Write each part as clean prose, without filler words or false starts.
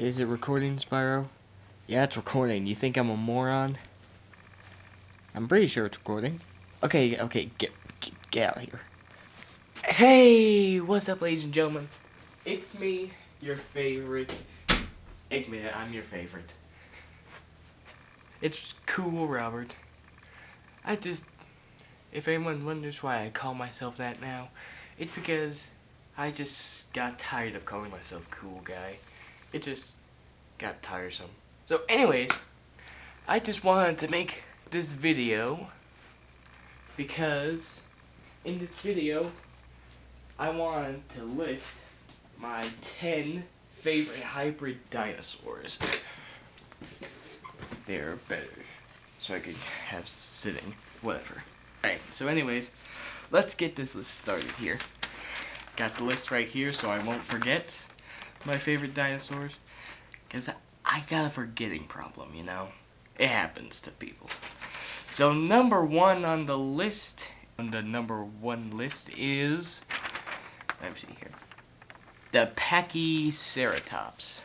Is it recording, Spyro? Yeah, it's recording. You think I'm a moron? I'm pretty sure it's recording. Okay, get out of here. Hey, what's up, ladies and gentlemen? It's me, your favorite. Admit it, I'm your favorite. It's Cool Robert. If anyone wonders why I call myself that now, it's because I just got tired of calling myself Cool Guy. It just got tiresome. So anyways, I just wanted to make this video because in this video I wanted to list my 10 favorite hybrid dinosaurs. They're better, so I could have sitting, whatever. Alright, so anyways, let's get this list started here. Got the list right here so I won't forget my favorite dinosaurs, because I got a forgetting problem, you know? It happens to people. So number one on the list, is, let me see here, the Pachyceratops.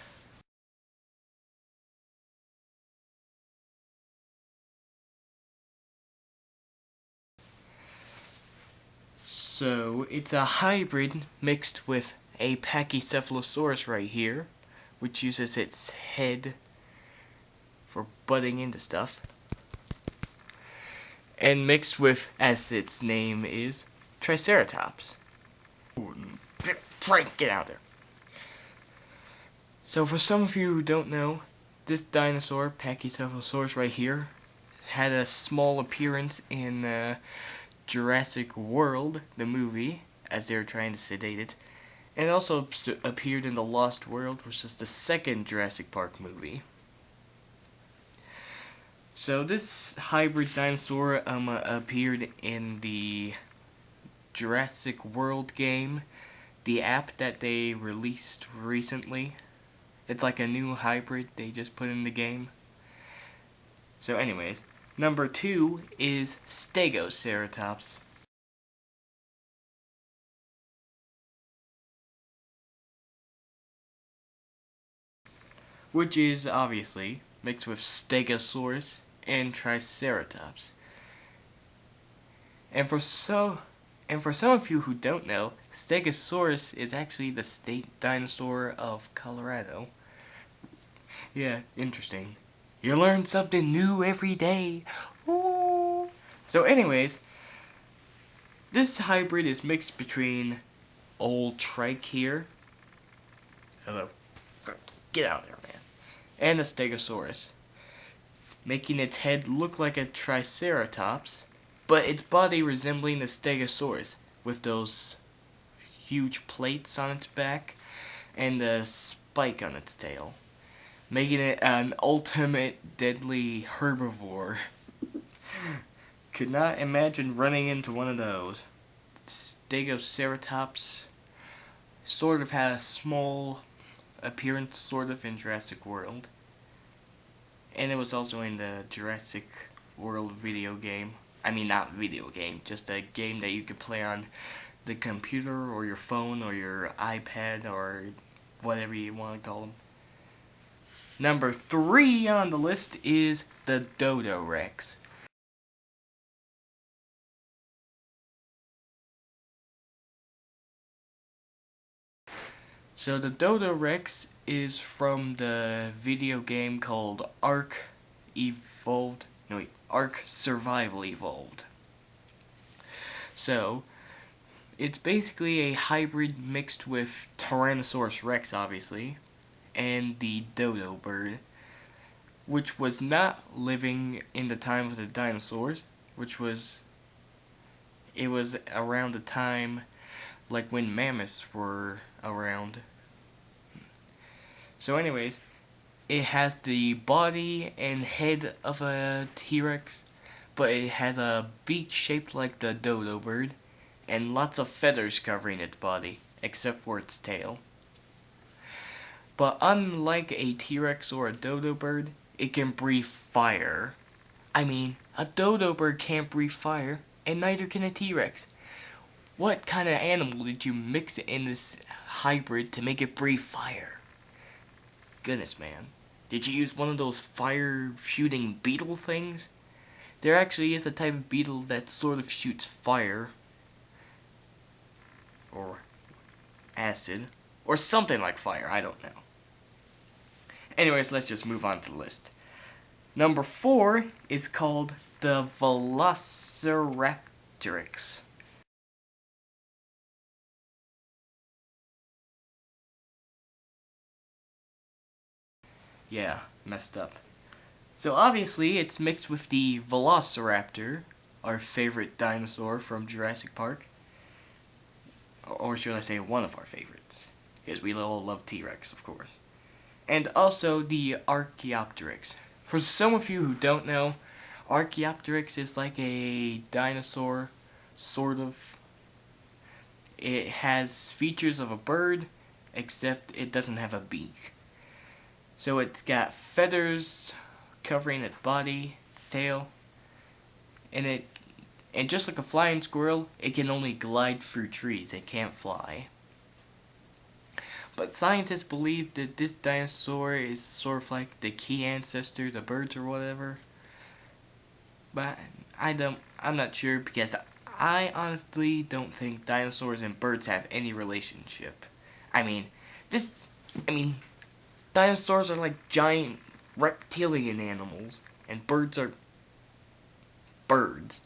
So it's a hybrid mixed with a Pachycephalosaurus right here, which uses its head for butting into stuff, and mixed with, as its name is, Triceratops. Frank, get out there. So for some of you who don't know, this dinosaur, Pachycephalosaurus right here, had a small appearance in Jurassic World, the movie, as they were trying to sedate it, and also appeared in The Lost World, which is the second Jurassic Park movie. So this hybrid dinosaur appeared in the Jurassic World game, the app that they released recently. It's like a new hybrid they just put in the game. So anyways, number 2 is Stegoceratops. Which is obviously mixed with Stegosaurus and Triceratops. And for some of you who don't know, Stegosaurus is actually the state dinosaur of Colorado. Yeah, interesting. You learn something new every day. Ooh. So anyways, this hybrid is mixed between old trike here. Hello. Get out there, man. And a Stegosaurus, making its head look like a Triceratops, but its body resembling the Stegosaurus, with those huge plates on its back and a spike on its tail, making it an ultimate deadly herbivore. Could not imagine running into one of those. Stegoceratops sort of had a small appearance sort of in Jurassic World, and it was also in the Jurassic World video game. I mean, not video game, just a game that you could play on the computer or your phone or your iPad or whatever you want to call them. Number 3 on the list is the Dodo Rex. So the Dodo Rex is from the video game called Ark Survival Evolved. So it's basically a hybrid mixed with Tyrannosaurus Rex, obviously, and the dodo bird, which was not living in the time of the dinosaurs, it was around the time like when mammoths were around. So anyways, it has the body and head of a T-Rex, but it has a beak shaped like the dodo bird, and lots of feathers covering its body, except for its tail. But unlike a T-Rex or a dodo bird, it can breathe fire. I mean, a dodo bird can't breathe fire, and neither can a T-Rex. What kind of animal did you mix in this hybrid to make it breathe fire? goodness, man. Did you use one of those fire-shooting beetle things? There actually is a type of beetle that sort of shoots fire. Or acid. Or something like fire, I don't know. Anyways, let's just move on to the list. Number 4 is called the Velociraptorix. Yeah, messed up. So obviously it's mixed with the Velociraptor, our favorite dinosaur from Jurassic Park. Or should I say one of our favorites. Because we all love T-Rex, of course. And also the Archaeopteryx. For some of you who don't know, Archaeopteryx is like a dinosaur, sort of. It has features of a bird, except it doesn't have a beak. So it's got feathers covering its body, its tail, and just like a flying squirrel, it can only glide through trees. It can't fly. But scientists believe that this dinosaur is sort of like the key ancestor to birds or whatever. But I'm not sure because I honestly don't think dinosaurs and birds have any relationship. I mean, dinosaurs are like giant reptilian animals, and birds are birds.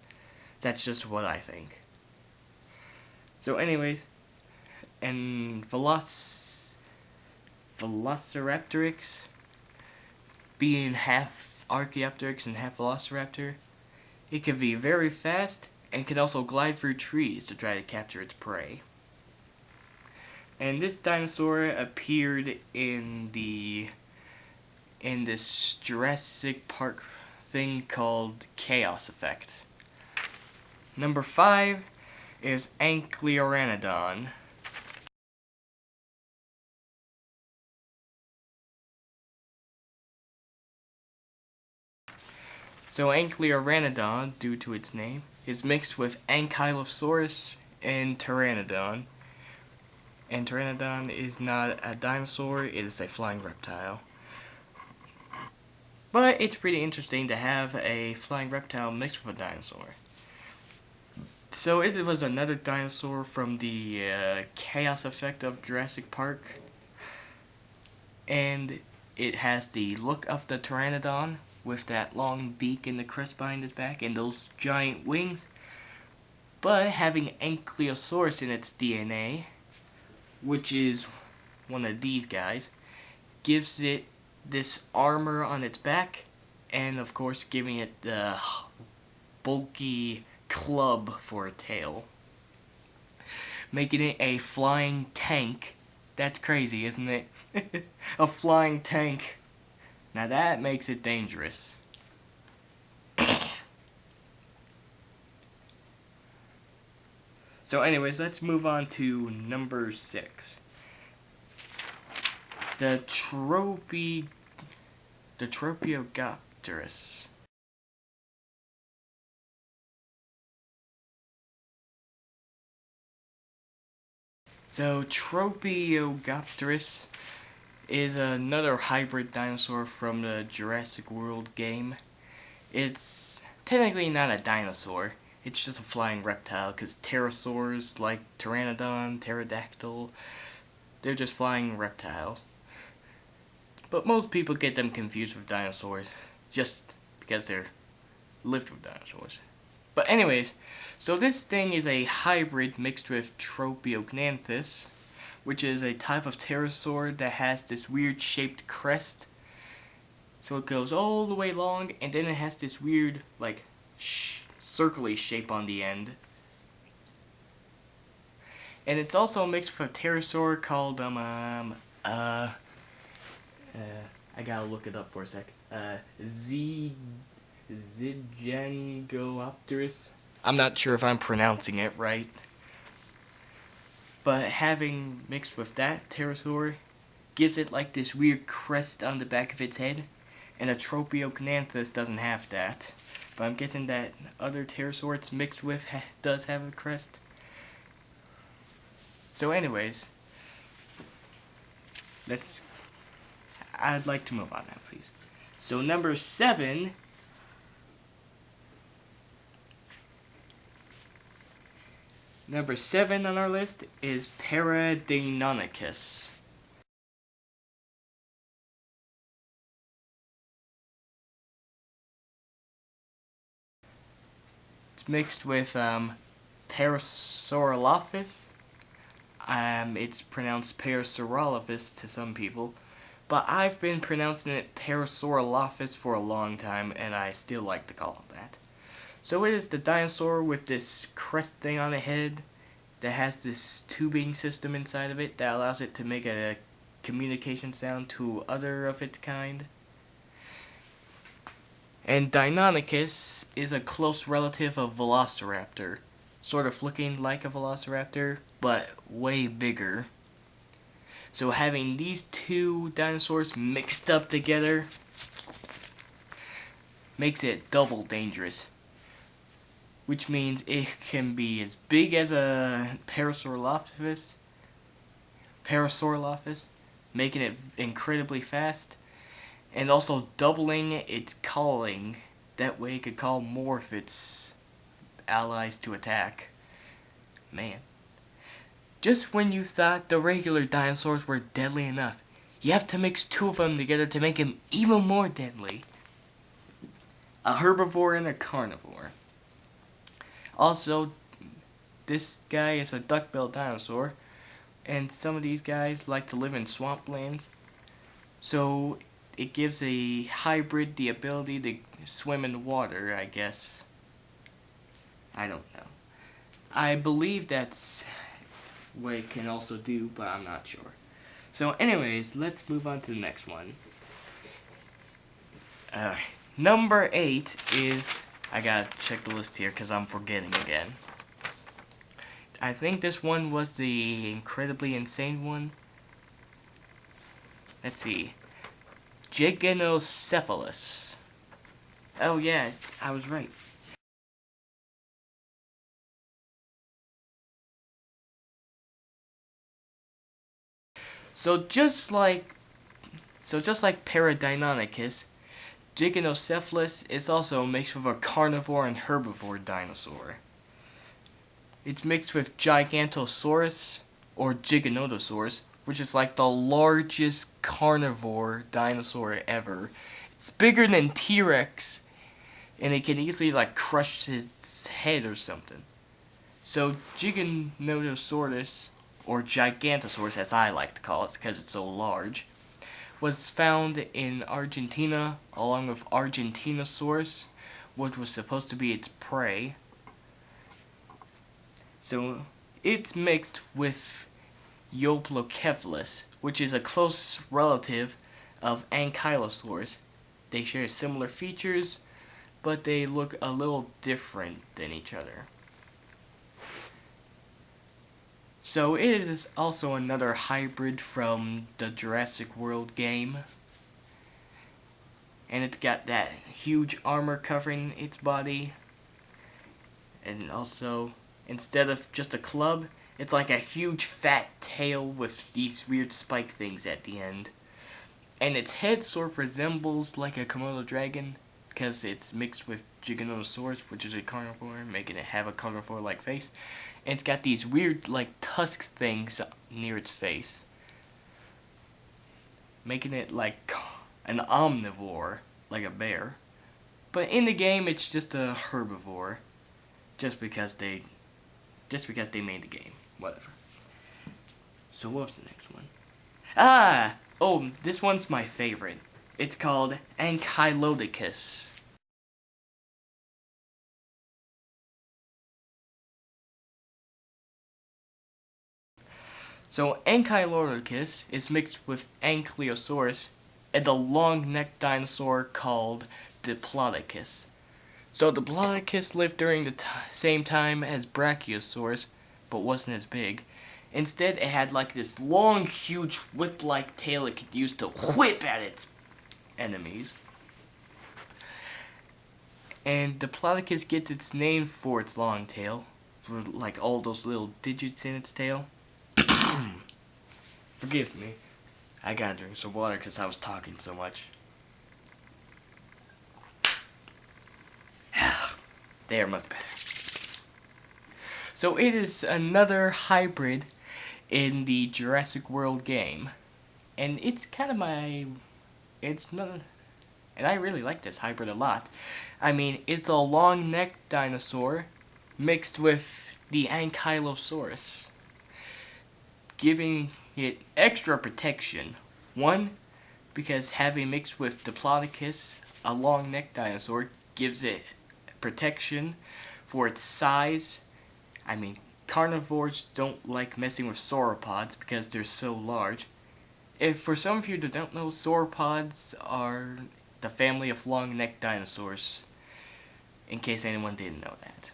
That's just what I think. So anyways, and Velociraptorix, being half Archaeopteryx and half Velociraptor, it can be very fast and can also glide through trees to try to capture its prey. And this dinosaur appeared in this Jurassic Park thing called Chaos Effect. Number 5 is Ankyloranodon. So Ankyloranodon, due to its name, is mixed with Ankylosaurus and Pteranodon. And Pteranodon is not a dinosaur, it is a flying reptile. But it's pretty interesting to have a flying reptile mixed with a dinosaur. So it was another dinosaur from the Chaos Effect of Jurassic Park. And it has the look of the Pteranodon, with that long beak and the crest behind its back and those giant wings. But having Ankylosaurus in its DNA, which is one of these guys, gives it this armor on its back, and of course giving it the bulky club for a tail, making it a flying tank. That's crazy, isn't it? A flying tank. Now that makes it dangerous. So anyways, let's move on to number 6. The Tropiogopterus. So Tropiogopterus is another hybrid dinosaur from the Jurassic World game. It's technically not a dinosaur, it's just a flying reptile, because pterosaurs like Pteranodon, Pterodactyl, they're just flying reptiles. But most people get them confused with dinosaurs, just because they're lived with dinosaurs. But anyways, so this thing is a hybrid mixed with Tropiognathus, which is a type of pterosaur that has this weird shaped crest. So it goes all the way long, and then it has this weird, like, circle-y shape on the end. And it's also mixed with a pterosaur called, I gotta look it up for a sec. Zygengopterus. I'm not sure if I'm pronouncing it right. But having mixed with that pterosaur gives it like this weird crest on the back of its head. And a Tropiognathus doesn't have that. But I'm guessing that other pterosaur it's mixed with does have a crest. So anyways, I'd like to move on now, please. So number 7. Number 7 on our list is Paradeinonychus. It's mixed with Parasaurolophus. It's pronounced Parasaurolophus to some people, but I've been pronouncing it Parasaurolophus for a long time, and I still like to call it that. So it is the dinosaur with this crest thing on the head that has this tubing system inside of it that allows it to make a communication sound to other of its kind. And Deinonychus is a close relative of Velociraptor, sort of looking like a Velociraptor, but way bigger. So having these two dinosaurs mixed up together makes it double dangerous. Which means it can be as big as a Parasaurolophus, making it incredibly fast, and also doubling its calling. That way it could call more of its allies to attack. Man. Just when you thought the regular dinosaurs were deadly enough, you have to mix two of them together to make them even more deadly. A herbivore and a carnivore. Also, this guy is a duck-billed dinosaur, and some of these guys like to live in swamplands, so it gives a hybrid the ability to swim in the water, I guess. I don't know. I believe that's what it can also do, but I'm not sure. So anyways, let's move on to the next one. Number 8 is... I gotta check the list here because I'm forgetting again. I think this one was the incredibly insane one. Let's see. Giganocephalus. Oh yeah, I was right. So just like Paradeinonychus, Giganocephalus is also mixed with a carnivore and herbivore dinosaur. It's mixed with Gigantosaurus, or Giganotosaurus, which is like the largest carnivore dinosaur ever. It's bigger than T-Rex, and it can easily like crush his head or something. So Giganotosaurus, or Gigantosaurus as I like to call it because it's so large, was found in Argentina along with Argentinosaurus, which was supposed to be its prey. So it's mixed with Euplocephalus, which is a close relative of Ankylosaurus. They share similar features, but they look a little different than each other. So it is also another hybrid from the Jurassic World game. And it's got that huge armor covering its body. And also, instead of just a club, it's like a huge fat tail with these weird spike things at the end. And its head sort of resembles like a Komodo dragon, because it's mixed with Giganotosaurus, which is a carnivore, making it have a carnivore-like face. And it's got these weird, like, tusk things near its face, making it like an omnivore, like a bear. But in the game, it's just a herbivore, just because they made the game. Whatever. So what was the next one? Oh, this one's my favorite. It's called Ankylodocus. So Ankylodocus is mixed with Ankylosaurus and the long-necked dinosaur called Diplodocus. So Diplodocus lived during the same time as Brachiosaurus, but wasn't as big. Instead, it had like this long, huge whip-like tail it could use to whip at its enemies. And Diplodocus gets its name for its long tail, for like all those little digits in its tail. Forgive me. I gotta drink some water because I was talking so much. They are much better. So it is another hybrid in the Jurassic World game. And it's kind of it's not, and I really like this hybrid a lot. I mean, it's a long-necked dinosaur mixed with the Ankylosaurus, giving it extra protection. One, because having mixed with Diplodocus, a long-necked dinosaur, gives it protection for its size. I mean, carnivores don't like messing with sauropods because they're so large. If for some of you that don't know, sauropods are the family of long-necked dinosaurs, in case anyone didn't know that.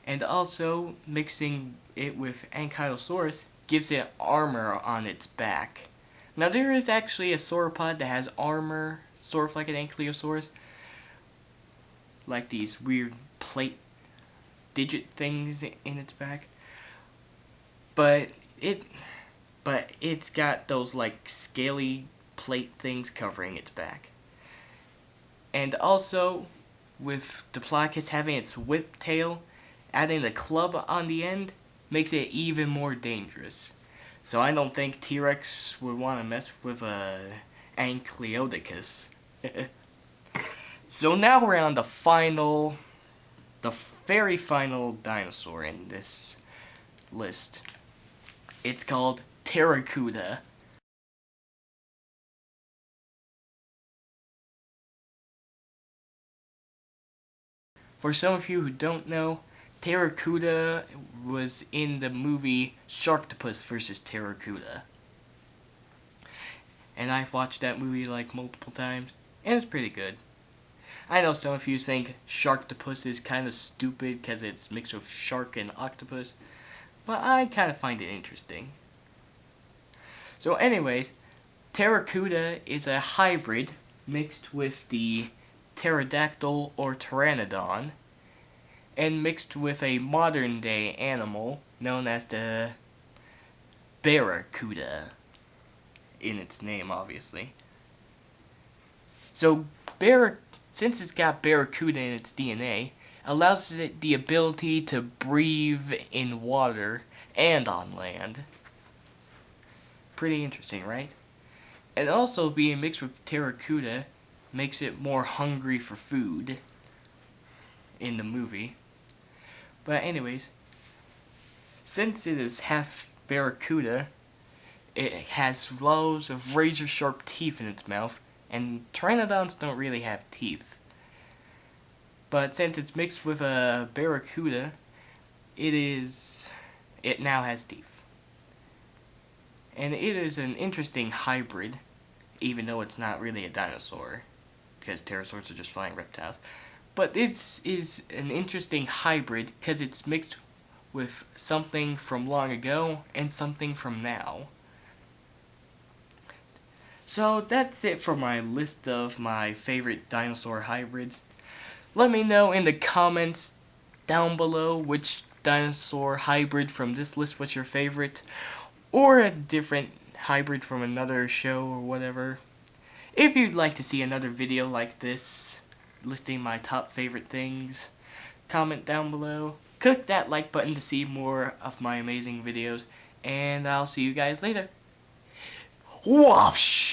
And also, mixing it with Ankylosaurus gives it armor on its back. Now there is actually a sauropod that has armor, sort of like an Ankylosaurus, like these weird plate digit things in its back. But it's got those like scaly plate things covering its back. And also, with Diplodocus having its whip tail, adding a club on the end makes it even more dangerous. So I don't think T-Rex would want to mess with a Ankylosaurus. So now we're on the very final dinosaur in this list. It's called Pteracuda. For some of you who don't know, Pteracuda was in the movie Sharktopus vs. Pteracuda. And I've watched that movie like multiple times, and it's pretty good. I know some of you think Sharktopus is kind of stupid because it's mixed with shark and octopus, but I kind of find it interesting. So anyways, Pteracuda is a hybrid mixed with the pterodactyl or pteranodon, and mixed with a modern day animal known as the barracuda, in its name obviously. So since it's got barracuda in its DNA, allows it the ability to breathe in water and on land. Pretty interesting, right? And also being mixed with Pteracuda makes it more hungry for food in the movie. But anyways, since it is half barracuda, it has rows of razor sharp teeth in its mouth, and pteranodons don't really have teeth. But since it's mixed with a barracuda, it now has teeth. And it is an interesting hybrid, even though it's not really a dinosaur, because pterosaurs are just flying reptiles. But this is an interesting hybrid because it's mixed with something from long ago and something from now. So that's it for my list of my favorite dinosaur hybrids. Let me know in the comments down below which dinosaur hybrid from this list was your favorite, or a different hybrid from another show or whatever. If you'd like to see another video like this, listing my top favorite things, comment down below. Click that like button to see more of my amazing videos, and I'll see you guys later. Whoosh!